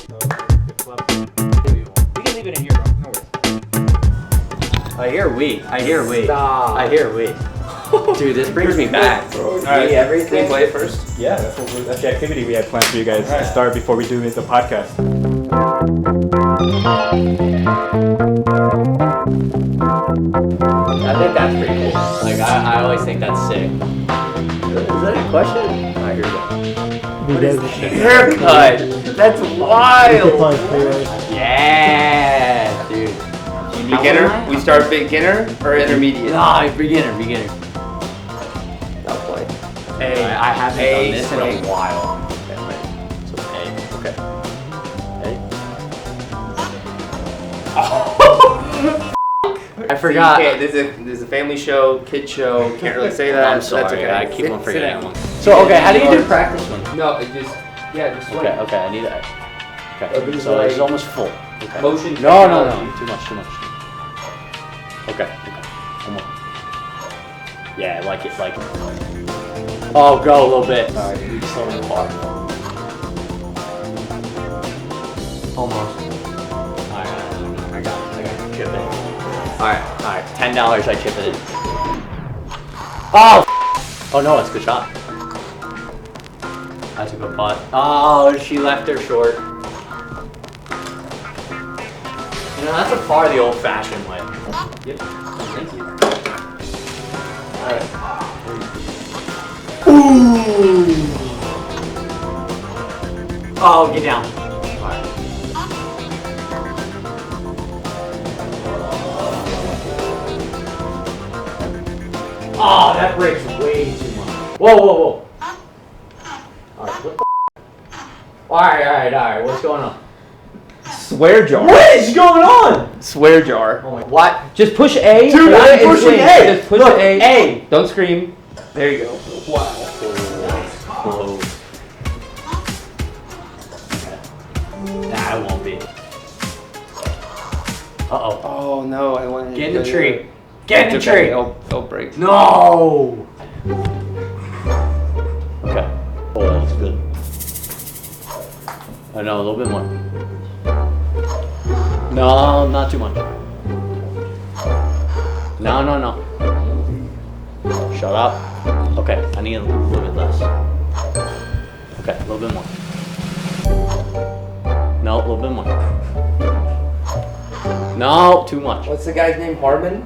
You can leave it in here, bro. No worries. I hear we. Stop. I hear we. Dude, this brings me back, bro. Alright, Everything. can we play first? Yeah, that's the activity we had planned for you guys to start before we do the podcast. I think that's pretty cool. Like, I always think that's sick. Is that a question? Alright, here we go. Haircut! That's wild! Yeah, dude. Beginner? We start beginner or intermediate? Nah, beginner. I'll play. I haven't done this in a swing. while. So okay. I forgot. Okay, this is a family show, kid show. Can't really say that. I'm sorry. That's okay. I keep on Sit forgetting down. one. So okay, how do you do practice one? No, it just swing. Okay, I need that. Okay, Opens so like it's almost full. Okay. motion No, technology. too much. Okay. One more. Yeah, like it. Oh, go a little bit. All right, you slow the bar. Almost. All right, I got it. Chip it. All right. $10. I chip it in. Oh no, it's a good shot. That's a good putt. Oh, she left her short. You know, that's a par the old-fashioned way. Yep. Thank you. Alright. Ooh! Oh, get down. Alright. Oh, that breaks way too much. Whoa. Alright, what the Alright. What's going on? Swear jar. What is going on? Swear jar. Oh my, what? Just push A. Dude, I'm pushing A. Just push Look, A. A. Don't scream. There you go. Wow. Close. Nah, it won't be. Uh-oh. Oh no, I want to Get in the tree. Get in the tree. It'll break. No. Okay. Oh, that's good. I know, a little bit more. No, not too much. No. Shut up. Okay, I need a little bit less. Okay, a little bit more. No, a little bit more. No, too much. What's the guy's name? Harmon?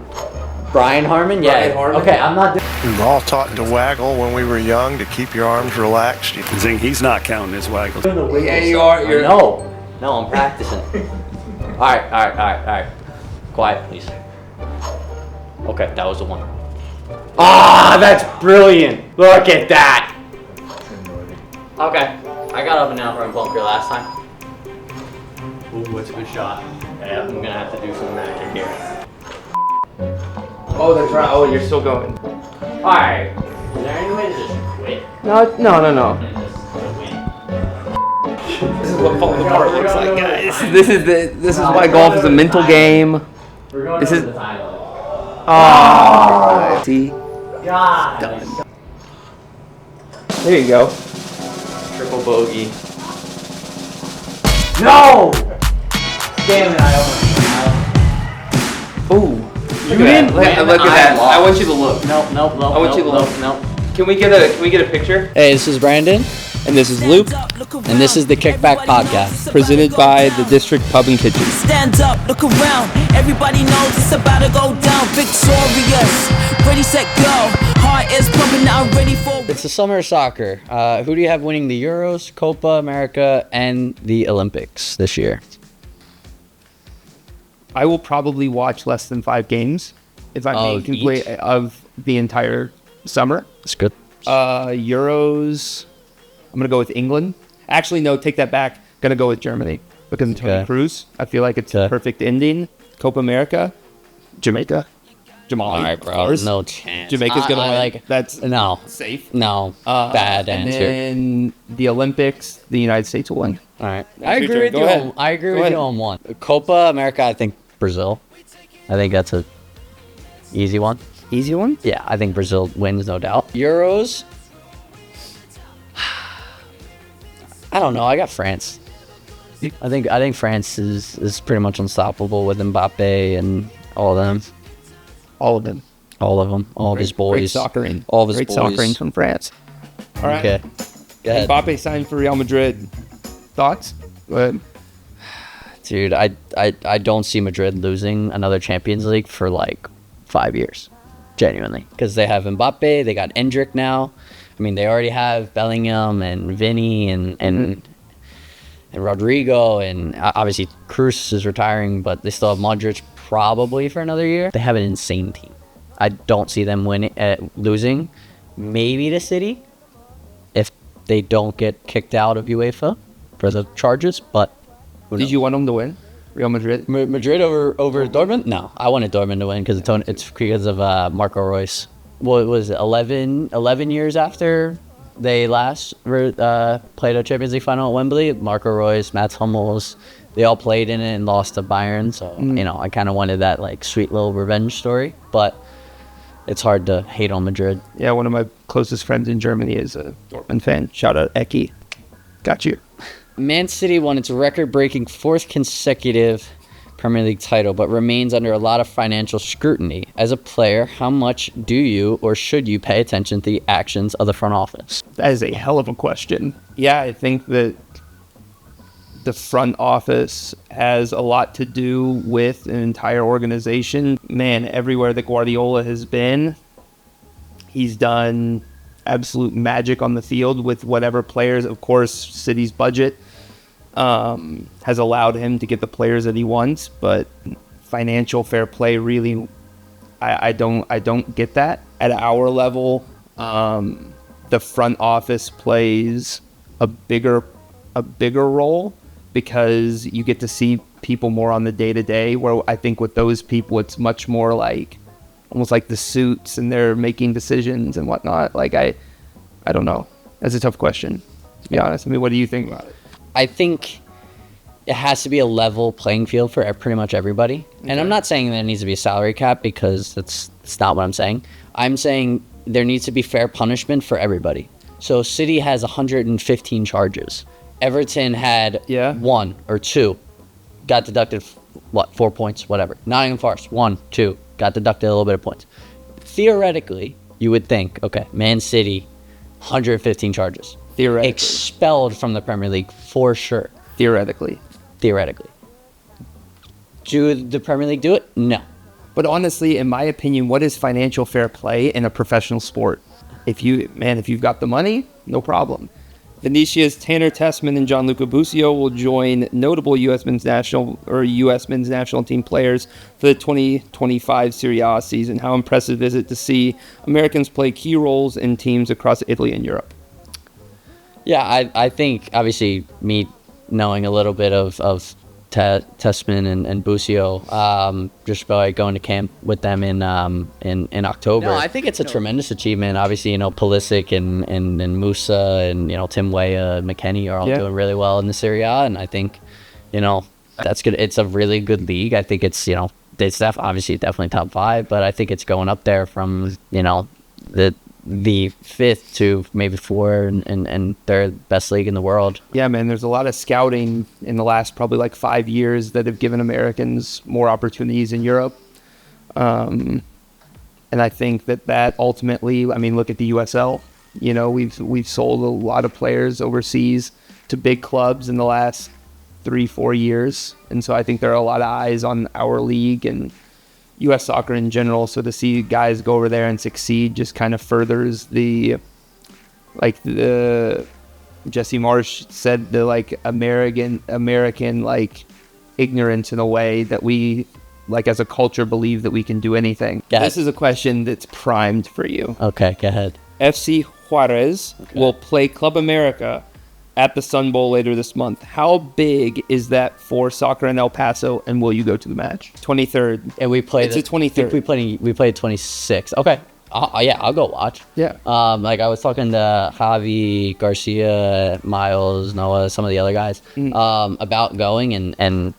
Brian Harmon? Yeah. Brian Harmon? Okay, I'm not. We were all taught to waggle when we were young to keep your arms relaxed. Zing, he's not counting his waggles. Yeah, you are. You're No, I'm practicing. All right. Quiet, please. Okay, that was the one. Ah, that's brilliant. Look at that. Okay, I got up and down from a bunker last time. Ooh, that's a good shot. Yeah, I'm gonna have to do some magic here. Oh, that's right. Oh, you're still going. All right. Is there any way to just quit No. and just win? This is what falling apart looks like, guys. This is why golf is a mental game. We're going This over is- the time limit. Oh. See? God. There you go. Triple bogey. No! Damn it, I almost. Ooh. You Look at didn't that. win, Look at that. I I want you to look. Nope. I want you to look. Nope. Can we get a picture? Hey, this is Brandon, And this is Luke, and this is the Kickback Podcast. presented by the District Pub and Kitchen. Stand up, look around. Everybody knows it's about to go down. Victorious. Ready, set, go. Heart is pumping now, ready for. It's the summer of soccer. Who do you have winning the Euros, Copa America, and the Olympics this year? I will probably watch less than 5 games if I'm being Of complete each? of the entire summer. It's good. Euros, I'm going to go with England. Actually, no, take that back. Going to go with Germany because of Toni Okay. Kroos. I feel like it's Okay. a perfect ending. Copa America, Jamaica. Jamal. All right, bro. of course. No chance. Jamaica's going to win. like. That's No. safe. No. Bad and answer. then the Olympics, the United States will win. All right. That's I your agree turn. with Go you. ahead. I agree Go with ahead. you on one. Copa America, I think Brazil. I think that's a easy one. Easy one? Yeah, I think Brazil wins, no doubt. Euros. I don't know. I got France. I think France is pretty much unstoppable with Mbappe and all of them. All of them. All of them. All of his boys. Great soccering. All of his Great boys. soccering from France. All right. Okay. Go ahead. Mbappe signed for Real Madrid. Thoughts? Go ahead. Dude, I don't see Madrid losing another Champions League for like 5 years. Genuinely. Because they have Mbappe, they got Endrick now. I mean, they already have Bellingham and Vinny and Rodrigo, and obviously Cruz is retiring, but they still have Modric probably for another year. They have an insane team. I don't see them losing. Maybe to City if they don't get kicked out of UEFA for the charges, but Did you want them to win? Real Madrid? Madrid over Dortmund? No, I wanted Dortmund to win because it's because of Marco Reus. Well, it was 11 years after they last played a Champions League final at Wembley. Marco Reus, Mats Hummels, they all played in it and lost to Bayern. So, I kind of wanted that like sweet little revenge story. But it's hard to hate on Madrid. Yeah, one of my closest friends in Germany is a Dortmund fan. Shout out Eki. Got you. Man City won its record-breaking fourth consecutive Premier League title, but remains under a lot of financial scrutiny. As a player, how much do you or should you pay attention to the actions of the front office? That is a hell of a question. Yeah, I think that the front office has a lot to do with an entire organization. Man, everywhere that Guardiola has been, he's done absolute magic on the field with whatever players. Of course, City's budget has allowed him to get the players that he wants, but financial fair play really, I don't get that. At our level, the front office plays a bigger role because you get to see people more on the day-to-day, where I think with those people it's much more like almost like the suits and they're making decisions and whatnot. Like I don't know. That's a tough question, to be honest. I mean, what do you think about it? I think it has to be a level playing field for pretty much everybody. Okay. And I'm not saying there needs to be a salary cap because that's not what I'm saying. I'm saying there needs to be fair punishment for everybody. So City has 115 charges. Everton had 1 or 2, got deducted 4 points, whatever. Nottingham Forest 1, 2, got deducted a little bit of points. Theoretically, you would think, okay, Man City, 115 charges. Theoretically. Expelled from the Premier League for sure. Theoretically. Do the Premier League do it? No. But honestly, in my opinion, what is financial fair play in a professional sport? If you've got the money, no problem. Venetia's Tanner Tessman and Gianluca Busio will join notable U.S. men's national team players for the 2025 Serie A season. How impressive is it to see Americans play key roles in teams across Italy and Europe? Yeah, I think obviously me knowing a little bit of Tessman and Busio, just by going to camp with them in October. No, I think it's a tremendous achievement. Obviously, Pulisic and Musa and Tim Weah and McKennie are all doing really well in the Serie A, and I think that's good. It's a really good league. I think it's it's obviously definitely top 5, but I think it's going up there from the 5th to maybe 4 and third best league in the world. Yeah, man, there's a lot of scouting in the last probably like 5 years that have given Americans more opportunities in Europe. And I think that ultimately, I mean, look at the USL. We've sold a lot of players overseas to big clubs in the last 3-4 years. And so I think there are a lot of eyes on our league and U.S. soccer in general, so to see guys go over there and succeed just kind of furthers the Jesse Marsh said, the American ignorance in a way that we as a culture believe that we can do anything. This is a question that's primed for you. Okay, go ahead. FC Juarez will play Club America at the Sun Bowl later this month. How big is that for soccer in El Paso, and will you go to the match? 23rd. And we played. It's the 23rd. We played 26th. Okay. Yeah, I'll go watch. Yeah. I was talking to Javi, Garcia, Miles, Noah, some of the other guys about going, and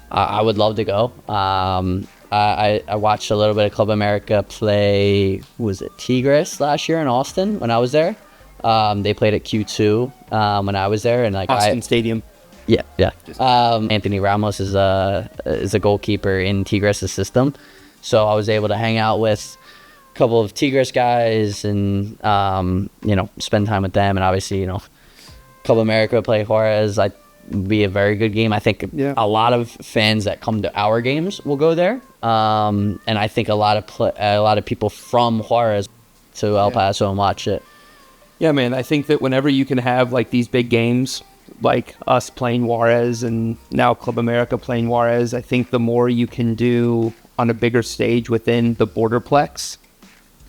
I would love to go. I watched a little bit of Club America play. Was it Tigres last year in Austin when I was there? They played at Q2 when I was there, and Austin Stadium. Yeah. Anthony Ramos is a goalkeeper in Tigres' system, so I was able to hang out with a couple of Tigres guys and spend time with them, and obviously Club America play Juarez. Be a very good game. I think a lot of fans that come to our games will go there, and I think a lot of people from Juarez to El Paso and watch it. Yeah, man. I think that whenever you can have like these big games, like us playing Juarez and now Club America playing Juarez, I think the more you can do on a bigger stage within the Borderplex,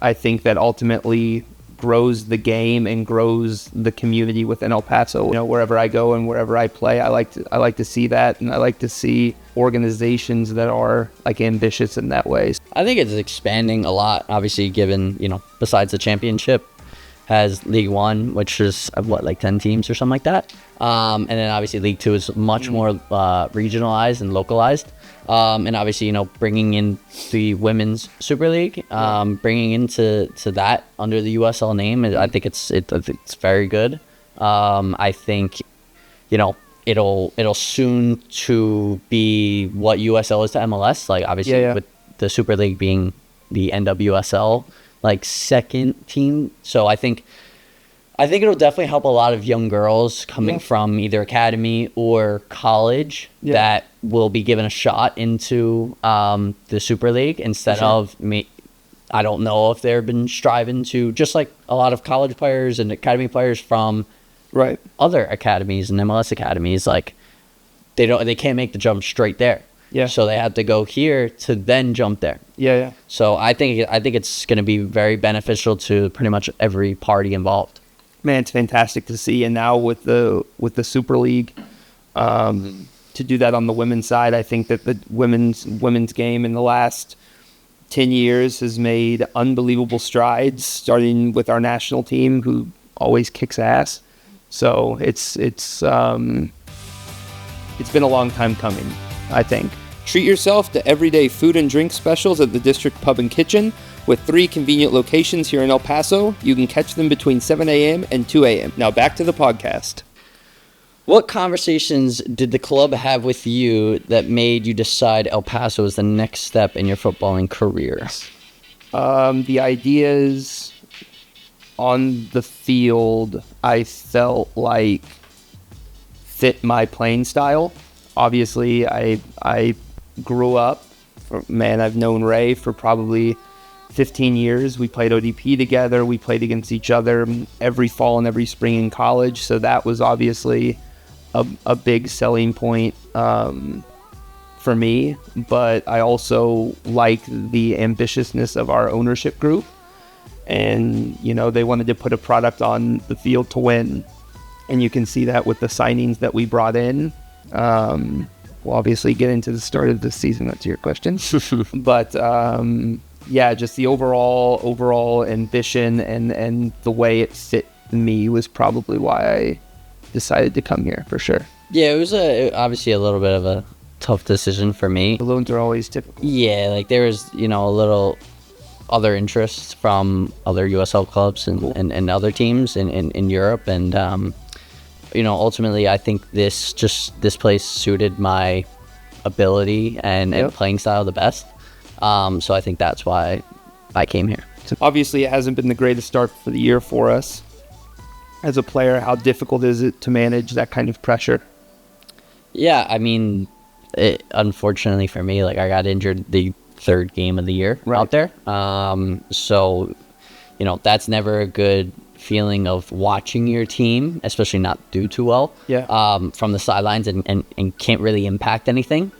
I think that ultimately grows the game and grows the community within El Paso. Wherever I go and wherever I play, I like to see that, and I like to see organizations that are like ambitious in that way. I think it's expanding a lot, obviously, given besides the championship, has League One, which is like 10 teams or something like that, and then obviously League Two is much more regionalized and localized. And obviously, bringing in the Women's Super League, bringing into that under the USL name, I think it's very good. I think, it'll soon to be what USL is to MLS. Like obviously, with the Super League being the NWSL like second team, so I think it'll definitely help a lot of young girls coming from either academy or college that will be given a shot into the Super League instead of me. I don't know if they've been striving to, just like a lot of college players and academy players from other academies and MLS academies, like they can't make the jump straight there. Yeah. So they have to go here to then jump there. Yeah. So I think it's going to be very beneficial to pretty much every party involved. Man, it's fantastic to see. And now with the Super League, to do that on the women's side, I think that the women's game in the last 10 years has made unbelievable strides, starting with our national team, who always kicks ass. So it's been a long time coming, I think. Treat yourself to everyday food and drink specials at the District Pub and Kitchen. With 3 convenient locations here in El Paso, you can catch them between 7 a.m. and 2 a.m. Now back to the podcast. What conversations did the club have with you that made you decide El Paso is the next step in your footballing career? The ideas on the field, I felt like fit my playing style. Obviously, I grew up. I've known Ray for probably 15 years. We played ODP together. We played against each other every fall and every spring in college. So that was obviously a big selling point for me. But I also like the ambitiousness of our ownership group. And, they wanted to put a product on the field to win. And you can see that with the signings that we brought in. We'll obviously get into the start of the season. That's your question. But just the overall ambition and the way it fit me was probably why I decided to come here, for sure. Yeah, it was obviously a little bit of a tough decision for me. The loans are always typical. Yeah, like there was, a little other interests from other USL clubs and other teams in Europe. And, ultimately I think this place suited my ability and playing style the best. So I think that's why I came here. Obviously, it hasn't been the greatest start for the year for us. As a player, how difficult is it to manage that kind of pressure? Yeah, I mean, unfortunately for me, like I got injured the third game of the year out there. So, that's never a good feeling of watching your team, especially not do too well from the sidelines and can't really impact anything.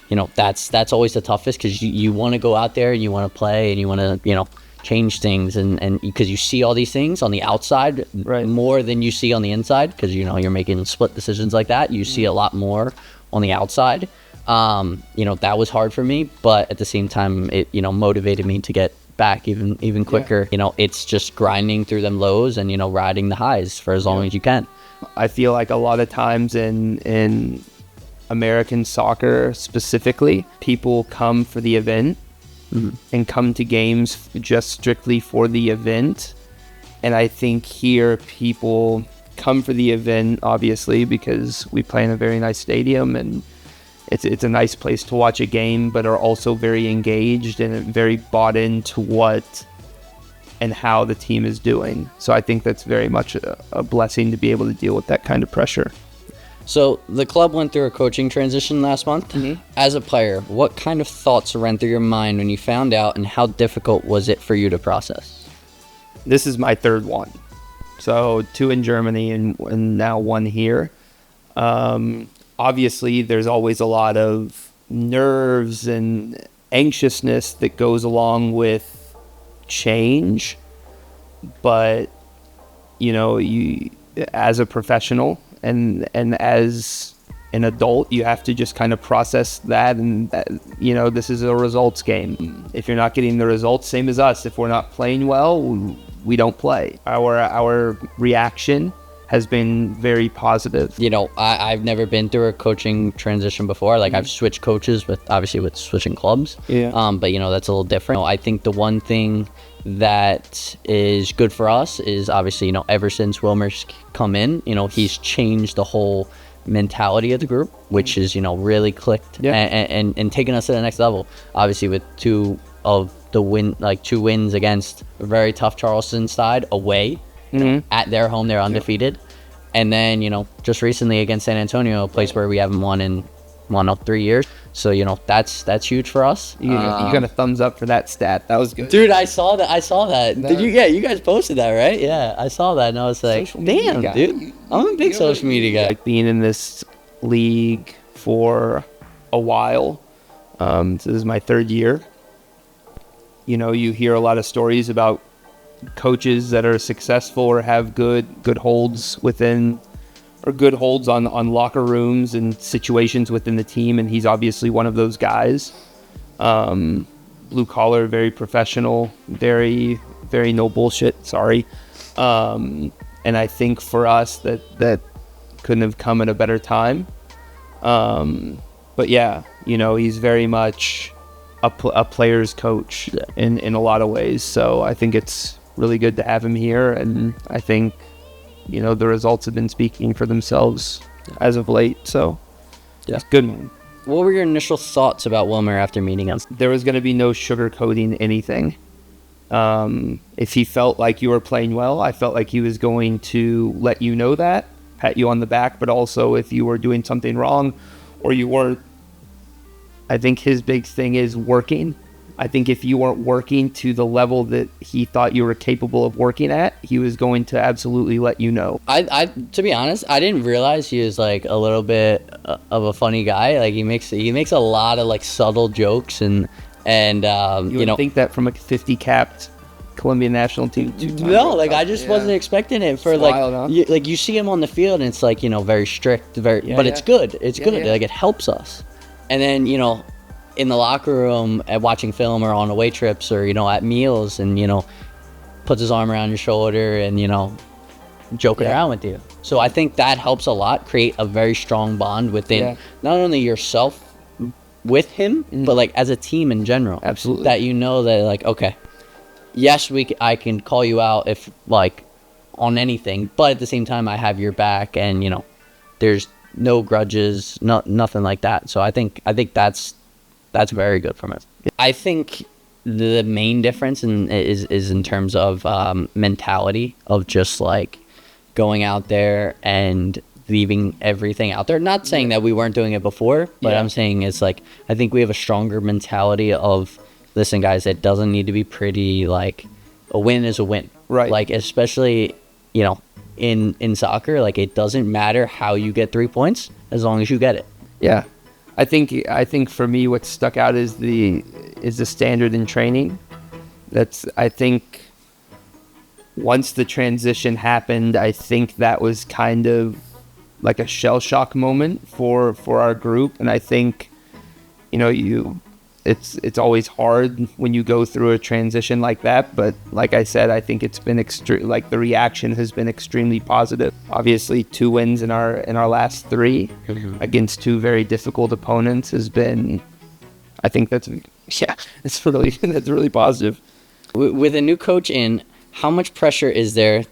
That's always the toughest, because you want to go out there and you want to play and you want to change things, and because you see all these things on the outside more than you see on the inside, because you're making split decisions like that. You see a lot more on the outside. That was hard for me, but at the same time it motivated me to get back even quicker. It's just grinding through them lows and riding the highs for as long as you can. I feel like a lot of times in American soccer specifically, people come for the event and come to games just strictly for the event. And I think here people come for the event, obviously, because we play in a very nice stadium and it's a nice place to watch a game, but are also very engaged and very bought into what and how the team is doing. So I think that's very much a blessing to be able to deal with that kind of pressure. So the club went through a coaching transition last month. Mm-hmm. As a player, what kind of thoughts ran through your mind when you found out, and how difficult was it for you to process? This is my third one. So 2 in Germany and now 1 here. Obviously, there's always a lot of nerves and anxiousness that goes along with change. But, you as a professional and as an adult, you have to just kind of process that, and that, this is a results game. If you're not getting the results, same as us. If we're not playing well, we don't play. Our reaction has been very positive. I've never been through a coaching transition before. Like, I've switched coaches with switching clubs. Yeah. But that's a little different. I think the one thing that is good for us is obviously, ever since Wilmer's come in, he's changed the whole mentality of the group, which is, really clicked and taken us to the next level. Obviously, with 2 wins against a very tough Charleston side away. At their home, they're undefeated. And then, just recently against San Antonio, a place where we haven't won in 3 years. So, that's huge for us. You got a thumbs up for that stat. That was good. Dude, I saw that. Did you? Yeah, you guys posted that, right? Yeah, I saw that, and I was like, damn, dude. I'm a big social media guy. Like, being in this league for a while. This is my 3rd year. You hear a lot of stories about coaches that are successful or have good holds within, or good holds on locker rooms and situations within the team, and he's obviously one of those guys. Blue collar, very professional, very, very no bullshit. Sorry. And I think for us that couldn't have come at a better time. But yeah, he's very much a player's coach in a lot of ways. So I think it's really good to have him here, and I think the results have been speaking for themselves as of late. So it's a good one. What were your initial thoughts about Wilmer after meeting him? There was going to be no sugarcoating anything. If he felt like you were playing well, I felt like he was going to let you know that, pat you on the back, but also if you were doing something wrong or you weren't. I think his big thing is working. I think if you weren't working to the level that he thought you were capable of working at, he was going to absolutely let you know. I to be honest, I didn't realize he was like a little bit of a funny guy. Like, he makes a lot of like subtle jokes and you would think that from a 50 capped Colombian national team. No, like, I just wasn't expecting it for, it's like, wild, huh? you see him on the field and it's like, very strict, but it's good. It's good. Yeah. Like, it helps us. And then, in the locker room at watching film or on away trips or, at meals, and, puts his arm around your shoulder and, joking around with you. So I think that helps a lot, create a very strong bond within not only yourself with him, but like as a team in general. Absolutely. That that like, okay, yes, I can call you out if like on anything, but at the same time I have your back, and there's no grudges, nothing like that. So I think that's very good from it. I think the main difference is in terms of mentality of just like going out there and leaving everything out there. Not saying that we weren't doing it before, but I'm saying it's like, I think we have a stronger mentality of, listen guys, it doesn't need to be pretty. Like, a win is a win, right? Like, especially in soccer, like, it doesn't matter how you get 3 points as long as you get it. Yeah, I think for me what stuck out is the standard in training. I think once the transition happened, I think that was kind of like a shell shock moment for our group, and I think it's always hard when you go through a transition like that, but like I said, I think it's been the reaction has been extremely positive. Obviously 2 wins in our last 3 against 2 very difficult opponents has been, I think that's really positive. With a new coach in, how much pressure is there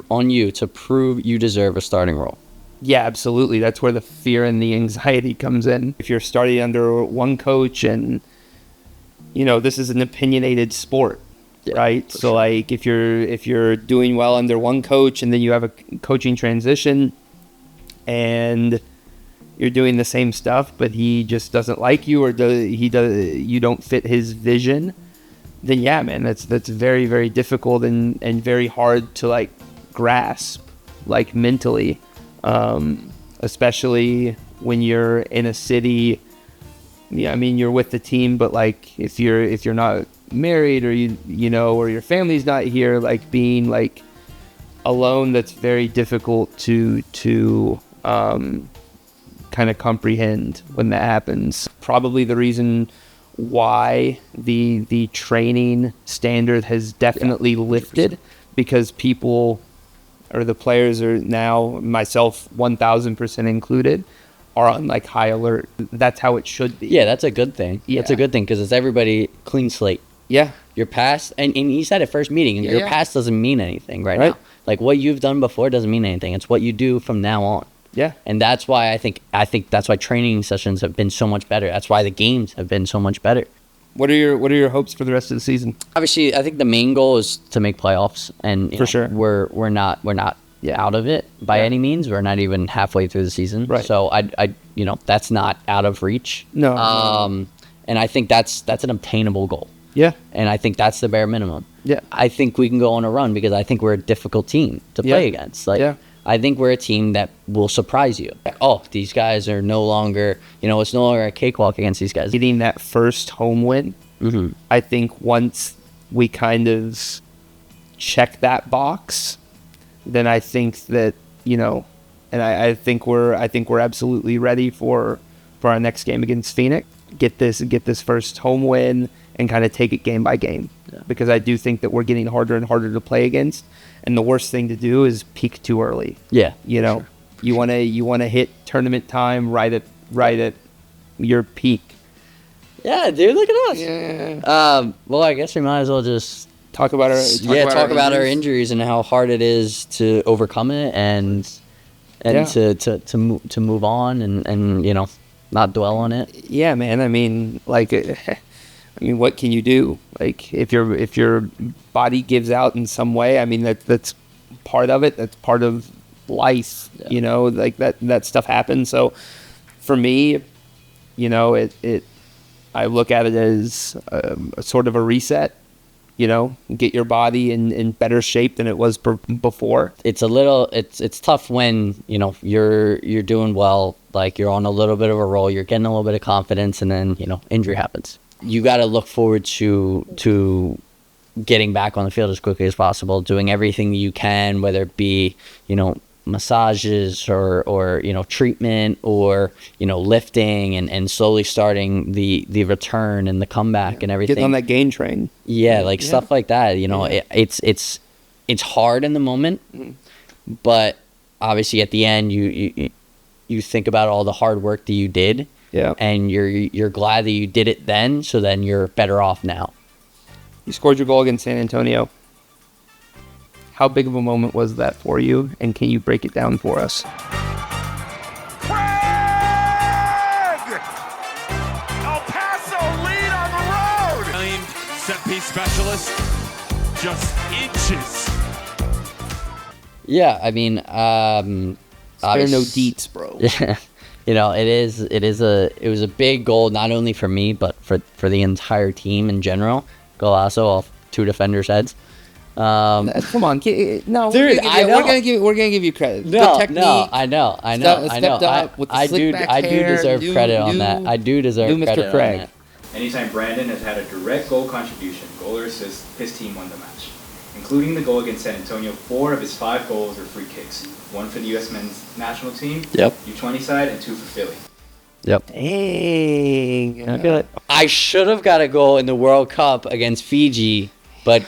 on you to prove you deserve a starting role? Yeah, absolutely. That's where the fear and the anxiety comes in. If you're starting under one coach and, this is an opinionated sport, right? So, like, if you're doing well under one coach and then you have a coaching transition and you're doing the same stuff, but he just doesn't like you or you don't fit his vision, then yeah, man, that's very, very difficult and very hard to, like, grasp, like, mentally. Especially when you're in a city. Yeah, I mean, you're with the team, but like if you're not married or or your family's not here, like being like alone, that's very difficult to kind of comprehend when that happens. Probably the reason why the training standard has definitely lifted, because people, or the players are now, myself 1000% included, are on like high alert. That's how it should be. Yeah, that's a good thing. Yeah. That's a good thing because it's everybody clean slate. Yeah. Your past, and you said it first meeting, your past doesn't mean anything right now. Like what you've done before doesn't mean anything. It's what you do from now on. Yeah. And that's why I think that's why training sessions have been so much better. That's why the games have been so much better. What are your hopes for the rest of the season? Obviously, I think the main goal is to make playoffs, and For sure. we're not out of it by any means. We're not even halfway through the season, Right. So I that's not out of reach. No. And I think that's an obtainable goal, Yeah. and I think that's the bare minimum. Yeah. I think we can go on a run because I think we're a difficult team to play against. Like, Yeah. I think we're a team that will surprise you. Oh, these guys are no longer, it's no longer a cakewalk against these guys. Getting that first home win, I think once we kind of check that box, then I think that, and I think we're absolutely ready for our next game against Phoenix. Get this first home win and kind of take it game by game, because I do think that we're getting harder and harder to play against, and the worst thing to do is peak too early. Yeah, you want to hit tournament time right at your peak. Yeah, dude, look at us. Yeah. Well, I guess we might as well just Talk about our injuries and how hard it is to overcome it and to move on and not dwell on it. Yeah, man. I mean, like, what can you do? Like, if your body gives out in some way, I mean, that's part of it. That's part of life. Yeah. Like that stuff happens. So, for me, I look at it as a sort of a reset. Get your body in better shape than it was before. It's tough when you're doing well, like you're on a little bit of a roll, you're getting a little bit of confidence, and then injury happens. You got to look forward to getting back on the field as quickly as possible, doing everything you can, whether it be massages or treatment or lifting and slowly starting the return and the comeback and everything. Get on that gain train. Stuff like that. It's hard in the moment, but obviously at the end you think about all the hard work that you did. Yeah. And you're glad that you did it then, so then you're better off now. You scored your goal against San Antonio. How big of a moment was that for you, and can you break it down for us? Craig! El Paso lead on the road! Named set piece specialist, just inches. Yeah, I mean, Spare no deets, bro. Yeah, it was a big goal not only for me but for the entire team in general. Golasso off two defenders' heads. Come on, no, dude, we're gonna give you credit. No, Good technique. no, I know. Stepped up with the slick back I do hair, deserve credit on that. I do deserve Mr. credit Craig. on that. Anytime Brandan has had a direct goal contribution, goal or assist, his team won the match. Including the goal against San Antonio, 4 of his 5 goals were free kicks. 1 for the U.S. men's national team, Yep. U20 side, and 2 for Philly. Yep. Dang. I feel it. I should have got a goal in the World Cup against Fiji, but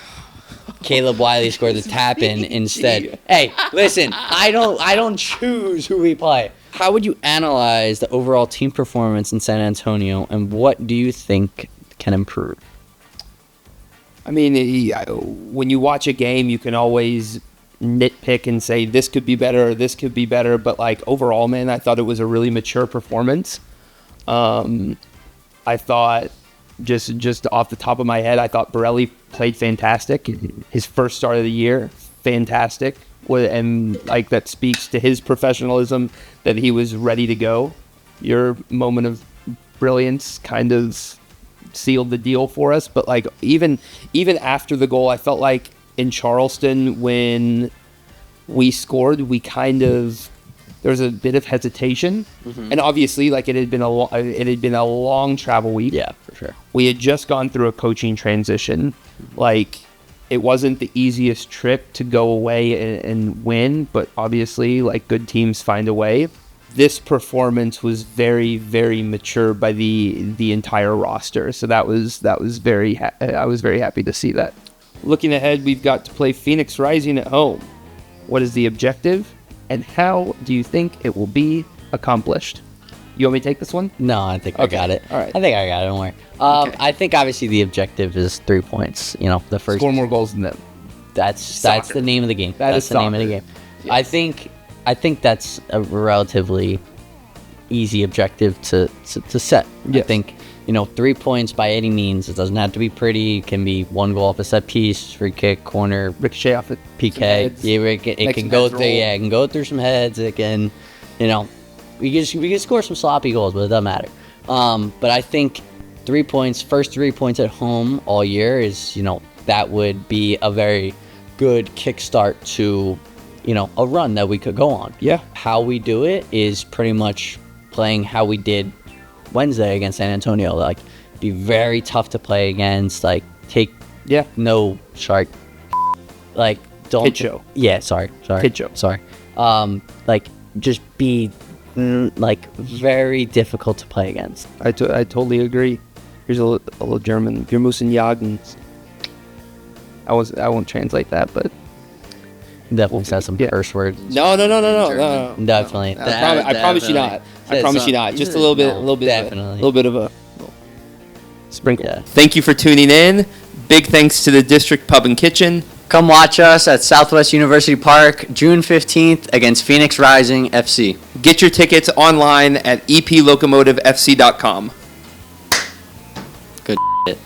Caleb Wiley scored the tap in instead. Hey, listen, I don't choose who we play. How would you analyze the overall team performance in San Antonio, and what do you think can improve? I mean, when you watch a game, you can always nitpick and say this could be better or this could be better. But like overall, man, I thought it was a really mature performance. I thought just off the top of my head, I thought Borelli played fantastic. His first start of the year, fantastic. And like that speaks to his professionalism that he was ready to go. Your moment of brilliance kind of sealed the deal for us. But like even after the goal, I felt like in Charleston when we scored, we kind of there was a bit of hesitation, and obviously like it had been a long travel week. Yeah, for sure. We had just gone through a coaching transition. Like it wasn't the easiest trip to go away and win, but obviously like good teams find a way. This performance was very, very mature by the entire roster. So I was very happy to see that. Looking ahead, we've got to play Phoenix Rising at home. What is the objective, and how do you think it will be accomplished? You want me to take this one? No, I think I got it. All right. I think I got it. Don't worry. Okay. I think obviously the objective is 3 points. You know, the first. Score more goals than them. That's Soccer. the name of the game. That's the name of the soccer. game. Yes. I think that's a relatively easy objective to set. Yes. I think, 3 points by any means. It doesn't have to be pretty. It can be 1 goal off a set piece, free kick, corner, Ricochet off it. PK. Yeah, it can go through. Yeah, it can go through some heads. It can, we can score some sloppy goals, but it doesn't matter. But I think 3 points, first 3 points at home all year is, that would be a very good kickstart to, a run that we could go on. Yeah. How we do it is pretty much playing how we did Wednesday against San Antonio. Like, be very tough to play against. Like, take no shark. Like, don't. Kid show. Yeah, sorry. Kid show. Sorry. Like, just be very difficult to play against. I totally agree. Here's a little German. Wir müssen jagen. I won't translate that, but Definitely says some curse words. No. Definitely. I promise you not. I promise you not. Just a little bit. Definitely. A little bit of a sprinkle. Yeah. Thank you for tuning in. Big thanks to the District Pub and Kitchen. Come watch us at Southwest University Park, June 15th against Phoenix Rising FC. Get your tickets online at eplocomotivefc.com. Good shit.